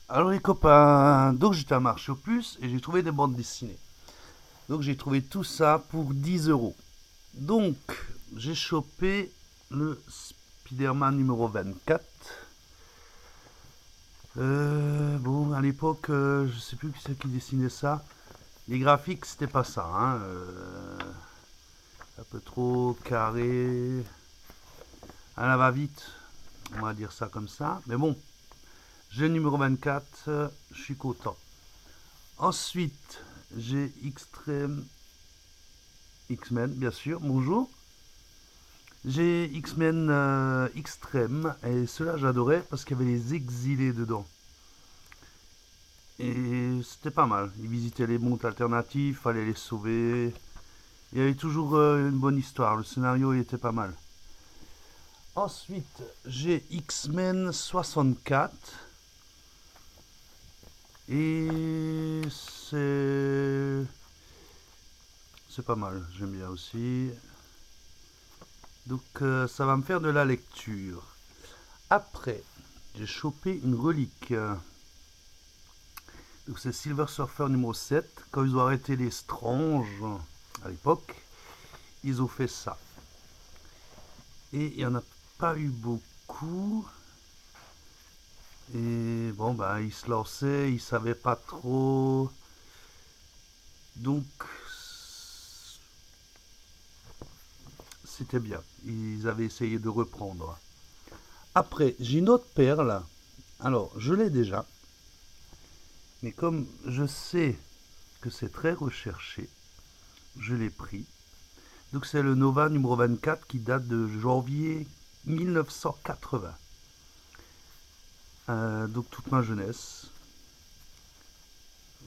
Alors les copains, donc j'étais à marché aux puces et j'ai trouvé des bandes dessinées. Donc j'ai trouvé tout ça pour 10 euros. Donc j'ai chopé le Spider-Man numéro 24. Bon, à l'époque, je sais plus qui c'est qui dessinait ça. Les graphiques, c'était pas ça, hein. Un peu trop carré, à la va-vite, on va dire ça comme ça. Mais bon, j'ai le numéro 24, je suis content. Ensuite, j'ai Extreme X-Men, bien sûr, bonjour. J'ai X-Men Extreme, et ceux-là j'adorais parce qu'il y avait les exilés dedans. Et c'était pas mal. Ils visitaient les mondes alternatifs, fallait les sauver. Il y avait toujours une bonne histoire, le scénario il était pas mal. Ensuite, j'ai X-Men 64. Et c'est pas mal, j'aime bien aussi. Donc ça va me faire de la lecture. Après, j'ai chopé une relique. Donc c'est Silver Surfer numéro 7. Quand ils ont arrêté les Strange à l'époque, ils ont fait ça. Et il n'y en a pas eu beaucoup. Et bon, bah, ils se lançaient, ils savaient pas trop. Donc, c'était bien. Ils avaient essayé de reprendre. Après, j'ai une autre perle. Alors, je l'ai déjà. Mais comme je sais que c'est très recherché, je l'ai pris. Donc, c'est le Nova numéro 24 qui date de janvier 1980. Donc, toute ma jeunesse.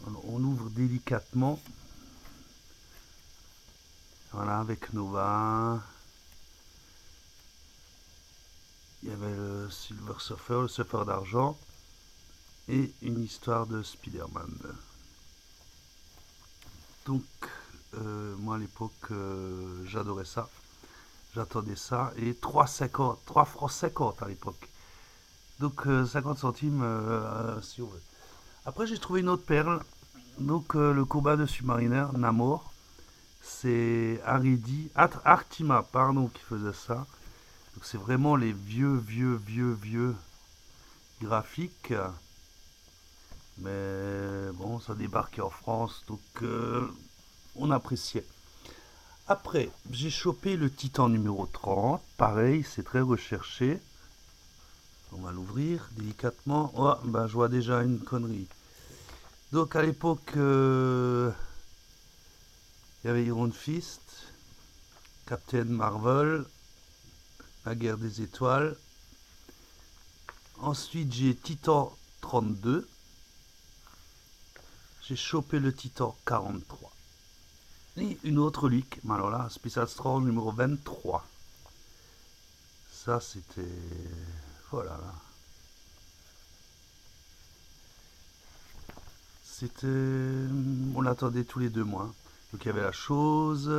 Alors, on ouvre délicatement. Voilà, avec Nova. Il y avait le Silver Surfer, le Surfer d'argent. Et une histoire de Spider-Man. Donc, moi à l'époque, j'adorais ça. J'attendais ça. Et 3,50, 3 francs 50 à l'époque. Donc, 50 centimes si on veut. Après, j'ai trouvé une autre perle. Donc, le combat de Submariner, Namor. C'est Artima, pardon, qui faisait ça. Donc, c'est vraiment les vieux graphiques. Mais bon, ça débarquait en France, donc on appréciait. Après, j'ai chopé le Titan numéro 30. Pareil, c'est très recherché. On va l'ouvrir délicatement. Oh, bah, je vois déjà une connerie. Donc à l'époque, il y avait Iron Fist, Captain Marvel, la guerre des étoiles. Ensuite, j'ai Titan 32. J'ai chopé le Titan 43. Et une autre relique, mais alors là, Special Strange numéro 23. Ça, c'était... Voilà. C'était... On l'attendait tous les 2 mois. Donc il y avait la chose,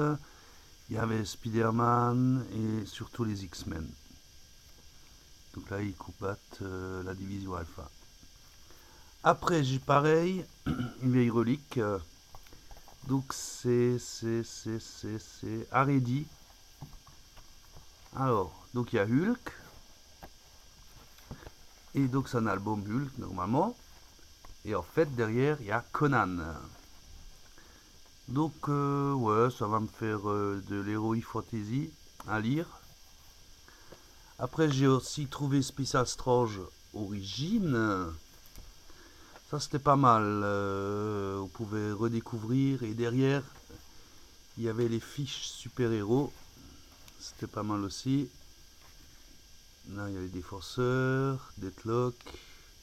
il y avait Spider-Man et surtout les X-Men. Donc là, ils combattent la division Alpha. Après, j'ai pareil, une vieille relique. Donc c'est Haredi. Alors, donc il y a Hulk. Et donc c'est un album Hulk normalement. Et en fait, derrière, il y a Conan. Donc, ouais, ça va me faire de l'Heroic Fantasy à lire. Après, j'ai aussi trouvé Special Strange Origin. Ça, c'était pas mal. On pouvait redécouvrir. Et derrière, il y avait les fiches super-héros. C'était pas mal aussi. Là, il y avait des Défenseurs, Deathlock,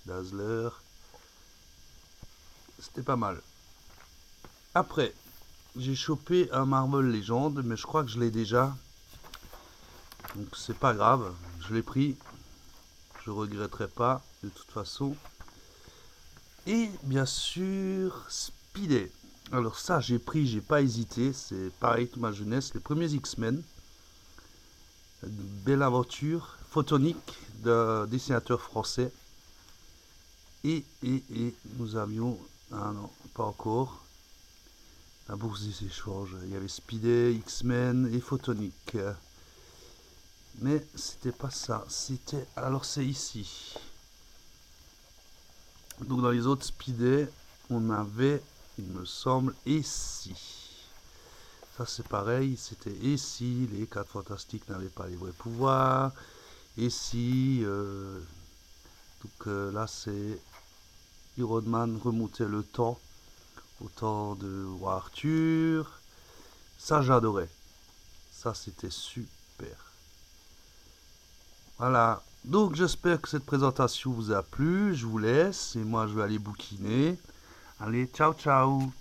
Dazzler. C'était pas mal. Après, j'ai chopé un Marvel Legend, mais je crois que je l'ai déjà. Donc c'est pas grave, je l'ai pris, je regretterai pas de toute façon. Et bien sûr, Speedy. Alors ça j'ai pris, j'ai pas hésité, c'est pareil que ma jeunesse, les premiers X-Men. Une belle aventure photonique d'un dessinateur français. Et nous avions... Ah non, pas encore. La bourse des échanges. Il y avait Speedy, X-Men et Photonic. Mais c'était pas ça. C'était... Alors c'est ici. Donc dans les autres Speedy, on avait, il me semble, ici. Ça c'est pareil, c'était ici. Les 4 fantastiques n'avaient pas les vrais pouvoirs. Ici, là c'est Iron Man remontait le temps. Au temps de roi Arthur. Ça j'adorais. Ça c'était super. Voilà. Donc j'espère que cette présentation vous a plu. Je vous laisse et moi je vais aller bouquiner. Allez, ciao ciao.